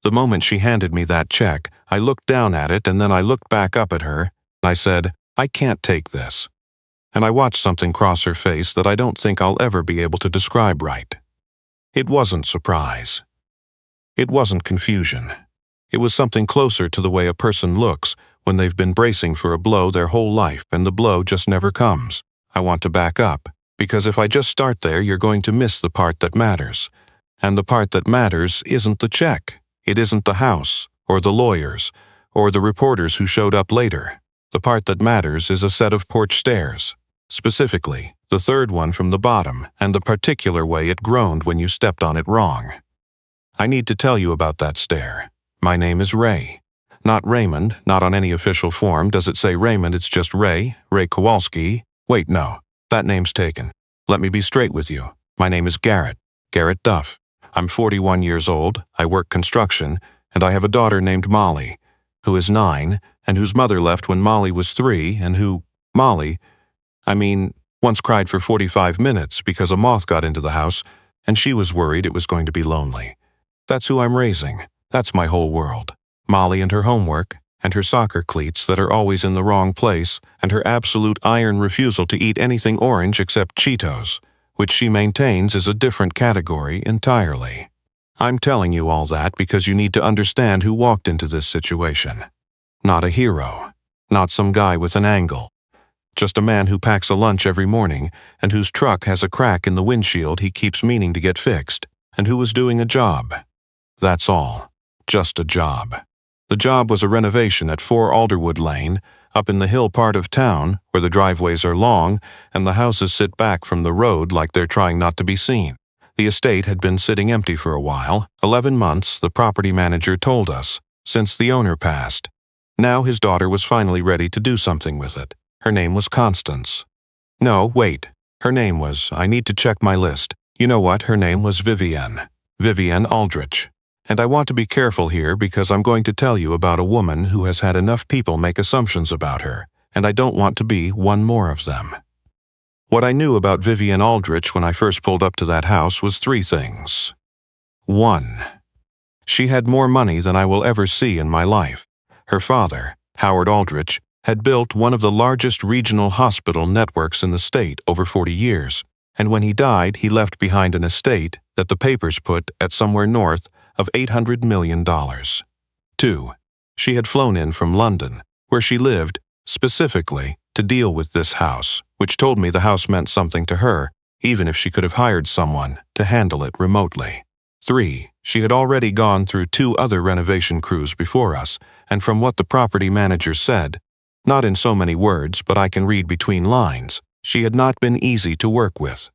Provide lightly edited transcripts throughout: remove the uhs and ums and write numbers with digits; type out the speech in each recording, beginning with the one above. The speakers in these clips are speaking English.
The moment she handed me that check, I looked down at it and then I looked back up at her, and I said, "I can't take this." And I watched something cross her face that I don't think I'll ever be able to describe right. It wasn't surprise. It wasn't confusion. It was something closer to the way a person looks when they've been bracing for a blow their whole life and the blow just never comes. I want to back up, because if I just start there, you're going to miss the part that matters. And the part that matters isn't the check. It isn't the house, or the lawyers, or the reporters who showed up later. The part that matters is a set of porch stairs. Specifically, the third one from the bottom and the particular way it groaned when you stepped on it wrong. I need to tell you about that stair. My name is Ray. Not Raymond, not on any official form does it say Raymond, it's just Ray Kowalski. Wait, no, that name's taken. Let me be straight with you. My name is Garrett Duff. I'm 41 years old, I work construction, and I have a daughter named Molly, who is 9, and whose mother left when Molly was 3, and who, once cried for 45 minutes because a moth got into the house, and she was worried it was going to be lonely. That's who I'm raising. That's my whole world. Molly and her homework, and her soccer cleats that are always in the wrong place, and her absolute iron refusal to eat anything orange except Cheetos, which she maintains is a different category entirely. I'm telling you all that because you need to understand who walked into this situation. Not a hero. Not some guy with an angle. Just a man who packs a lunch every morning and whose truck has a crack in the windshield he keeps meaning to get fixed, and who was doing a job. That's all. Just a job. The job was a renovation at 4 Alderwood Lane, up in the hill part of town where the driveways are long and the houses sit back from the road like they're trying not to be seen. The estate had been sitting empty for a while, 11 months, the property manager told us, since the owner passed. Now his daughter was finally ready to do something with it. Her name was Constance. No, wait. Her name was, I need to check my list. You know what, her name was Vivienne Aldrich. And I want to be careful here because I'm going to tell you about a woman who has had enough people make assumptions about her, and I don't want to be one more of them. What I knew about Vivienne Aldrich when I first pulled up to that house was 3 things. 1. She had more money than I will ever see in my life. Her father, Howard Aldrich, had built one of the largest regional hospital networks in the state over 40 years, and when he died, he left behind an estate that the papers put at somewhere north of $800 million. 2. She had flown in from London, where she lived, specifically to deal with this house, which told me the house meant something to her, even if she could have hired someone to handle it remotely. 3. She had already gone through 2 other renovation crews before us, and from what the property manager said, not in so many words, but I can read between lines, she had not been easy to work with.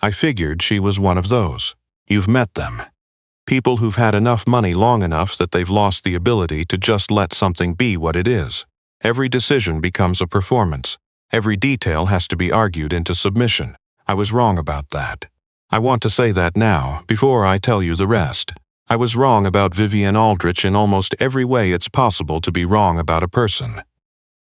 I figured she was one of those. You've met them. People who've had enough money long enough that they've lost the ability to just let something be what it is. Every decision becomes a performance. Every detail has to be argued into submission. I was wrong about that. I want to say that now, before I tell you the rest. I was wrong about Vivienne Aldrich in almost every way it's possible to be wrong about a person.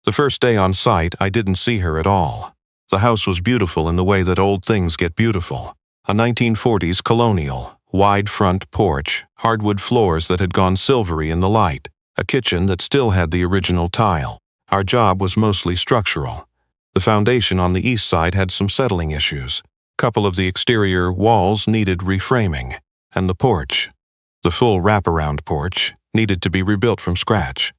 The first day on site, I didn't see her at all. The house was beautiful in the way that old things get beautiful. A 1940s colonial, wide front porch, hardwood floors that had gone silvery in the light, a kitchen that still had the original tile. Our job was mostly structural. The foundation on the east side had some settling issues. A couple of the exterior walls needed reframing, and the porch, the full wraparound porch, needed to be rebuilt from scratch.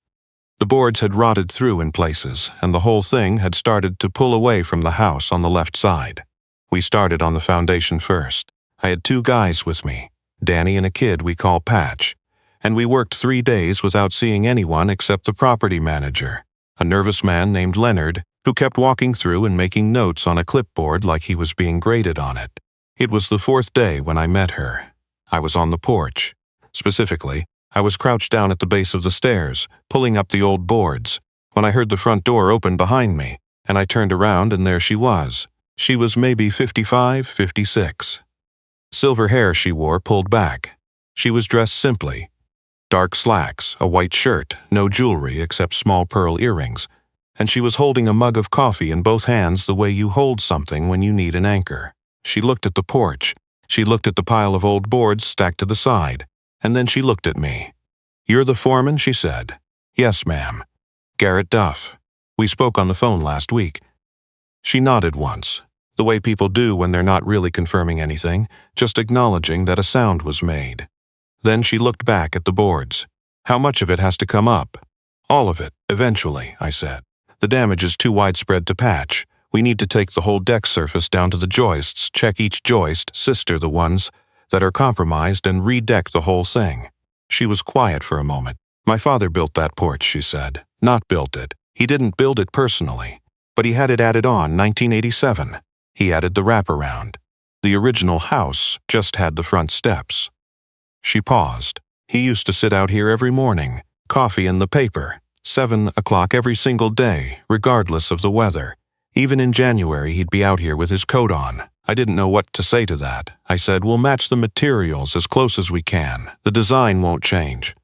The boards had rotted through in places, and the whole thing had started to pull away from the house on the left side. We started on the foundation first. I had 2 guys with me, Danny and a kid we call Patch, and we worked 3 days without seeing anyone except the property manager, a nervous man named Leonard, who kept walking through and making notes on a clipboard like he was being graded on it. It was the 4th day when I met her. I was on the porch. Specifically, I was crouched down at the base of the stairs, pulling up the old boards, when I heard the front door open behind me, and I turned around and there she was. She was maybe 55, 56. Silver hair she wore pulled back. She was dressed simply. Dark slacks, a white shirt, no jewelry except small pearl earrings, and she was holding a mug of coffee in both hands the way you hold something when you need an anchor. She looked at the porch. She looked at the pile of old boards stacked to the side, and then she looked at me. "You're the foreman?" she said. "Yes, ma'am. Garrett Duff. We spoke on the phone last week." She nodded once, the way people do when they're not really confirming anything, just acknowledging that a sound was made. Then she looked back at the boards. "How much of it has to come up?" "All of it, eventually," I said. "The damage is too widespread to patch. We need to take the whole deck surface down to the joists, check each joist, sister the ones that are compromised, and redeck the whole thing." She was quiet for a moment. "My father built that porch," she said. "Not built it. He didn't build it personally. But he had it added on 1987. He added the wraparound. The original house just had the front steps." She paused. "He used to sit out here every morning, coffee and the paper, 7 o'clock every single day, regardless of the weather. Even in January he'd be out here with his coat on." I didn't know what to say to that. I said, "We'll match the materials as close as we can. The design won't change."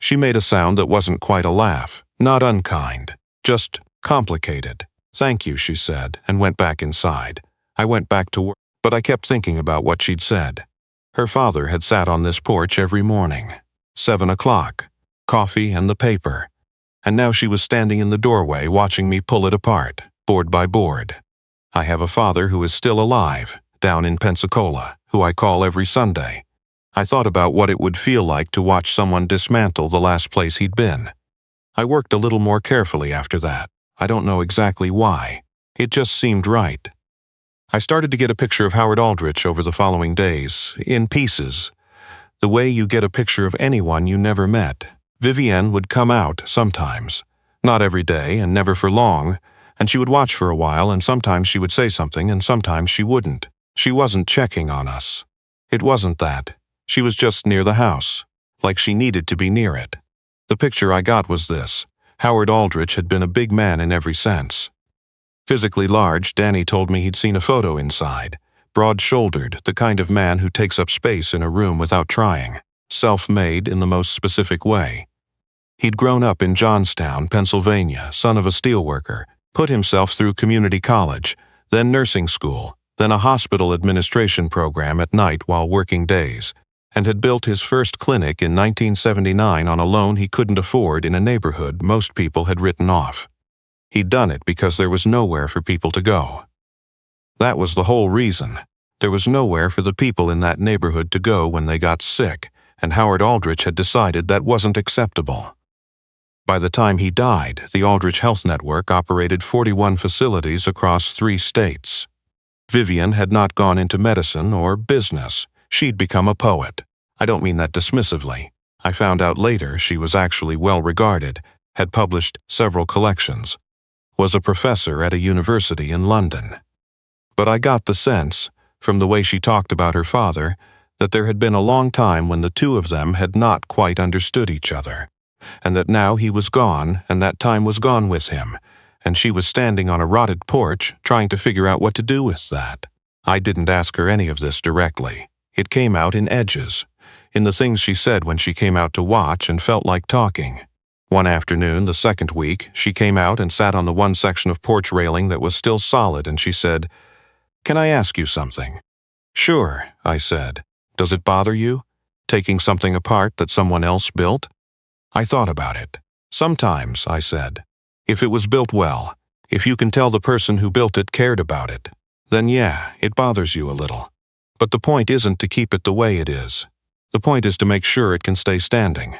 She made a sound that wasn't quite a laugh, not unkind, just complicated. "Thank you," she said, and went back inside. I went back to work, but I kept thinking about what she'd said. Her father had sat on this porch every morning. 7 o'clock, coffee and the paper. And now she was standing in the doorway watching me pull it apart, board by board. I have a father who is still alive, down in Pensacola, who I call every Sunday. I thought about what it would feel like to watch someone dismantle the last place he'd been. I worked a little more carefully after that. I don't know exactly why. It just seemed right. I started to get a picture of Howard Aldrich over the following days, in pieces. The way you get a picture of anyone you never met. Vivienne would come out sometimes. Not every day and never for long, and she would watch for a while, and sometimes she would say something and sometimes she wouldn't. She wasn't checking on us. It wasn't that. She was just near the house, like she needed to be near it. The picture I got was this. Howard Aldrich had been a big man in every sense. Physically large, Danny told me he'd seen a photo inside. Broad-shouldered, the kind of man who takes up space in a room without trying. Self-made in the most specific way. He'd grown up in Johnstown, Pennsylvania, son of a steelworker, put himself through community college, then nursing school, then a hospital administration program at night while working days, and had built his first clinic in 1979 on a loan he couldn't afford in a neighborhood most people had written off. He'd done it because there was nowhere for people to go. That was the whole reason. There was nowhere for the people in that neighborhood to go when they got sick, and Howard Aldrich had decided that wasn't acceptable. By the time he died, the Aldrich Health Network operated 41 facilities across 3 states. Vivienne had not gone into medicine or business. She'd become a poet. I don't mean that dismissively. I found out later she was actually well regarded, had published several collections, was a professor at a university in London. But I got the sense, from the way she talked about her father, that there had been a long time when the two of them had not quite understood each other, and that now he was gone and that time was gone with him, and she was standing on a rotted porch trying to figure out what to do with that. I didn't ask her any of this directly. It came out in edges, in the things she said when she came out to watch and felt like talking. One afternoon, the second week, she came out and sat on the one section of porch railing that was still solid, and she said, "Can I ask you something?" "Sure," I said. "Does it bother you, taking something apart that someone else built?" I thought about it. "Sometimes," I said. "If it was built well, if you can tell the person who built it cared about it, then yeah, it bothers you a little. But the point isn't to keep it the way it is. The point is to make sure it can stay standing.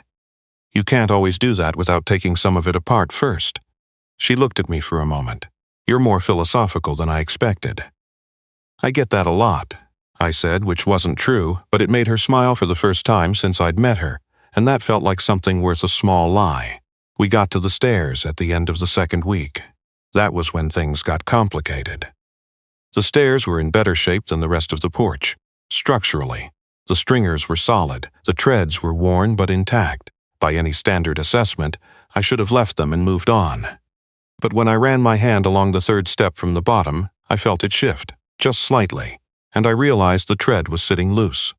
You can't always do that without taking some of it apart first." She looked at me for a moment. "You're more philosophical than I expected." "I get that a lot," I said, which wasn't true, but it made her smile for the first time since I'd met her, and that felt like something worth a small lie. We got to the stairs at the end of the second week. That was when things got complicated. The stairs were in better shape than the rest of the porch. Structurally, the stringers were solid, the treads were worn but intact. By any standard assessment, I should have left them and moved on. But when I ran my hand along the third step from the bottom, I felt it shift, just slightly, and I realized the tread was sitting loose.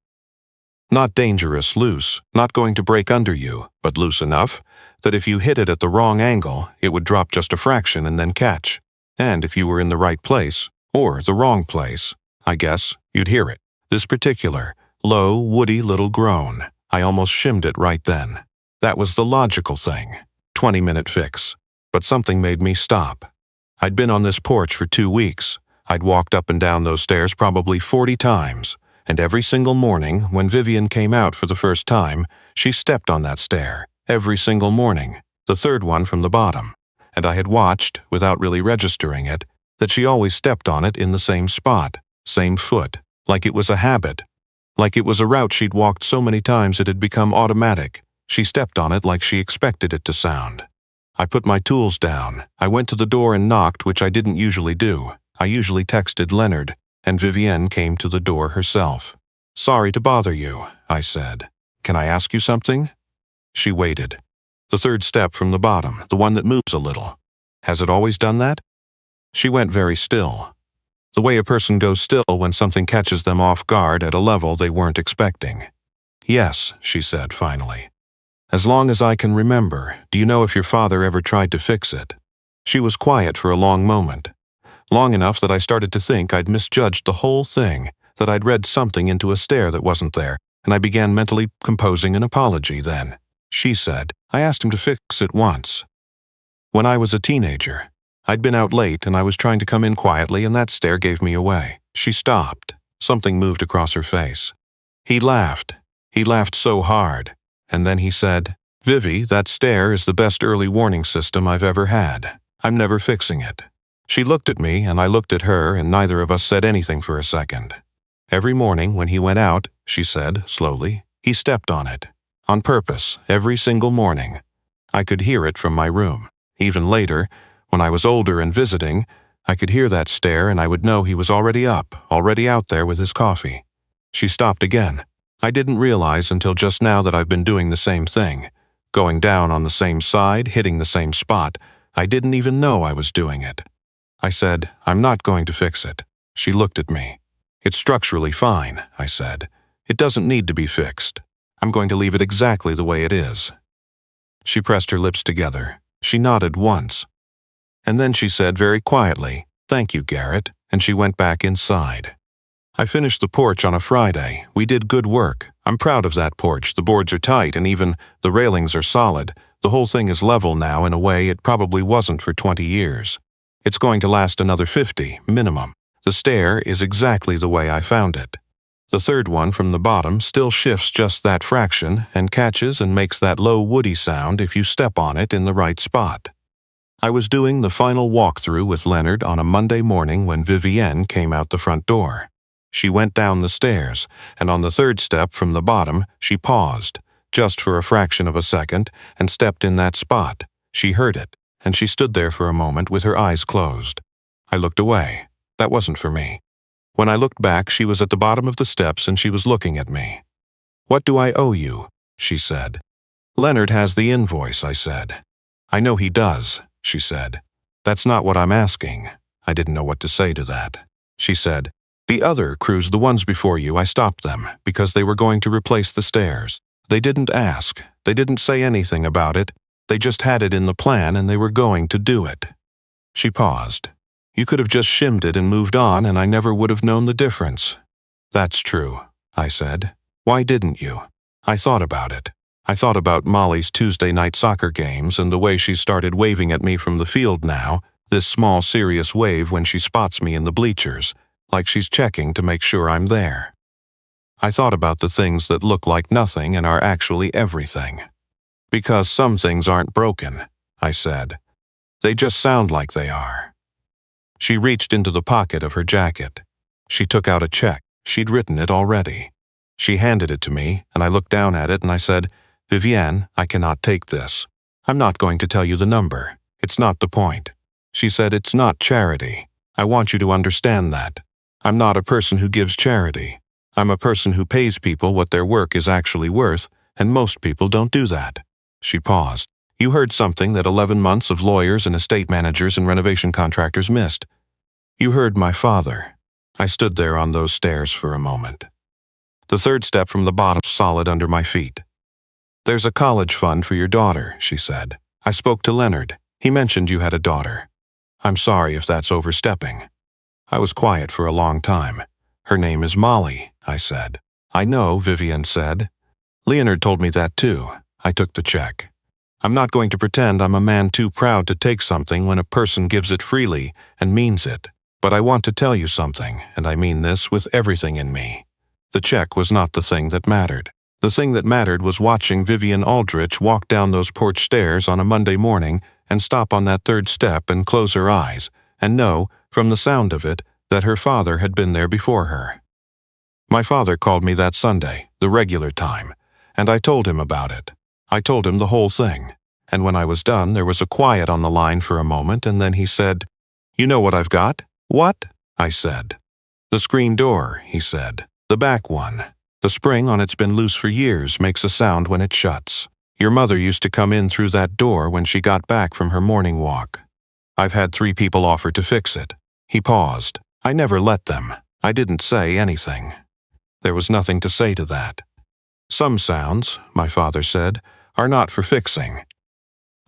Not dangerous loose, not going to break under you, but loose enough that if you hit it at the wrong angle, it would drop just a fraction and then catch. And if you were in the right place, or the wrong place, I guess, you'd hear it. This particular, low, woody little groan. I almost shimmed it right then. That was the logical thing. 20-minute fix. But something made me stop. I'd been on this porch for 2 weeks. I'd walked up and down those stairs probably 40 times, and every single morning when Vivian came out for the first time, she stepped on that stair. Every single morning. The third one from the bottom. And I had watched, without really registering it, that she always stepped on it in the same spot, same foot, like it was a habit. Like it was a route she'd walked so many times it had become automatic. She stepped on it like she expected it to sound. I put my tools down. I went to the door and knocked, which I didn't usually do. I usually texted Leonard, and Vivienne came to the door herself. "Sorry to bother you," I said. "Can I ask you something?" She waited. The third step from the bottom, the one that moves a little. "Has it always done that?" She went very still. The way a person goes still when something catches them off guard at a level they weren't expecting. "Yes," she said finally. "As long as I can remember, do you know if your father ever tried to fix it?" She was quiet for a long moment. Long enough that I started to think I'd misjudged the whole thing, that I'd read something into a stair that wasn't there, and I began mentally composing an apology then. She said, "I asked him to fix it once. When I was a teenager. I'd been out late and I was trying to come in quietly and that stair gave me away." She stopped. Something moved across her face. He laughed. He laughed so hard. And then he said, "Vivi, that stair is the best early warning system I've ever had. I'm never fixing it." She looked at me and I looked at her and neither of us said anything for a second. "Every morning when he went out," she said slowly, "he stepped on it. On purpose, every single morning. I could hear it from my room. Even later, when I was older and visiting, I could hear that stair and I would know he was already up, already out there with his coffee." She stopped again. "I didn't realize until just now that I've been doing the same thing. Going down on the same side, hitting the same spot. I didn't even know I was doing it." I said, "I'm not going to fix it." She looked at me. "It's structurally fine," I said. "It doesn't need to be fixed. I'm going to leave it exactly the way it is." She pressed her lips together. She nodded once. And then she said very quietly, "Thank you, Garrett," and she went back inside. I finished the porch on a Friday. We did good work. I'm proud of that porch. The boards are tight and even the railings are solid. The whole thing is level now in a way it probably wasn't for 20 years. It's going to last another 50, minimum. The stair is exactly the way I found it. The third one from the bottom still shifts just that fraction and catches and makes that low woody sound if you step on it in the right spot. I was doing the final walkthrough with Leonard on a Monday morning when Vivienne came out the front door. She went down the stairs, and on the third step from the bottom, she paused, just for a fraction of a second, and stepped in that spot. She heard it, and she stood there for a moment with her eyes closed. I looked away. That wasn't for me. When I looked back, she was at the bottom of the steps and she was looking at me. "What do I owe you?" she said. "Leonard has the invoice," I said. "I know he does," she said. "That's not what I'm asking." I didn't know what to say to that. She said, "The other crews, the ones before you, I stopped them because they were going to replace the stairs. They didn't ask. They didn't say anything about it. They just had it in the plan and they were going to do it." She paused. "You could have just shimmed it and moved on and I never would have known the difference." "That's true," I said. "Why didn't you?" I thought about it. I thought about Molly's Tuesday night soccer games and the way she started waving at me from the field now, this small serious wave when she spots me in the bleachers, like she's checking to make sure I'm there. I thought about the things that look like nothing and are actually everything. "Because some things aren't broken," I said. "They just sound like they are." She reached into the pocket of her jacket. She took out a check. She'd written it already. She handed it to me, and I looked down at it and I said, "Vivienne, I cannot take this. I'm not going to tell you the number. It's not the point." She said, "It's not charity. I want you to understand that. I'm not a person who gives charity. I'm a person who pays people what their work is actually worth, and most people don't do that." She paused. "You heard something that 11 months of lawyers and estate managers and renovation contractors missed. You heard my father." I stood there on those stairs for a moment. The third step from the bottom solid under my feet. "There's a college fund for your daughter," she said. "I spoke to Leonard. He mentioned you had a daughter. I'm sorry if that's overstepping." I was quiet for a long time. "Her name is Molly," I said. "I know," Vivienne said. "Leonard told me that too." I took the check. I'm not going to pretend I'm a man too proud to take something when a person gives it freely and means it. But I want to tell you something, and I mean this with everything in me. The check was not the thing that mattered. The thing that mattered was watching Vivian Aldrich walk down those porch stairs on a Monday morning and stop on that third step and close her eyes, and know, from the sound of it, that her father had been there before her. My father called me that Sunday, the regular time, and I told him about it. I told him the whole thing, and when I was done there was a quiet on the line for a moment, and then he said, "You know what I've got?" "What?" I said. "The screen door," he said. "The back one. The spring on it's been loose for years makes a sound when it shuts. Your mother used to come in through that door when she got back from her morning walk. I've had 3 people offer to fix it." He paused. I never let them. I didn't say anything. There was nothing to say to that. "Some sounds," my father said, "are not for fixing."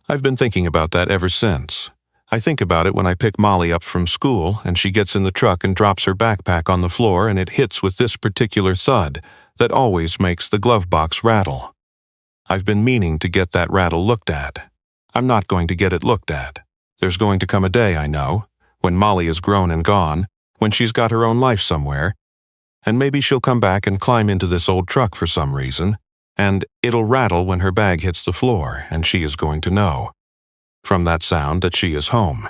I've been thinking about that ever since. I think about it when I pick Molly up from school and she gets in the truck and drops her backpack on the floor and it hits with this particular thud that always makes the glove box rattle. I've been meaning to get that rattle looked at. I'm not going to get it looked at. There's going to come a day, I know, when Molly is grown and gone, when she's got her own life somewhere, and maybe she'll come back and climb into this old truck for some reason, and it'll rattle when her bag hits the floor, and she is going to know, from that sound, that she is home.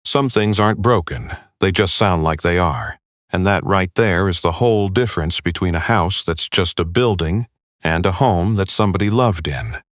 Some things aren't broken, they just sound like they are, and that right there is the whole difference between a house that's just a building and a home that somebody loved in.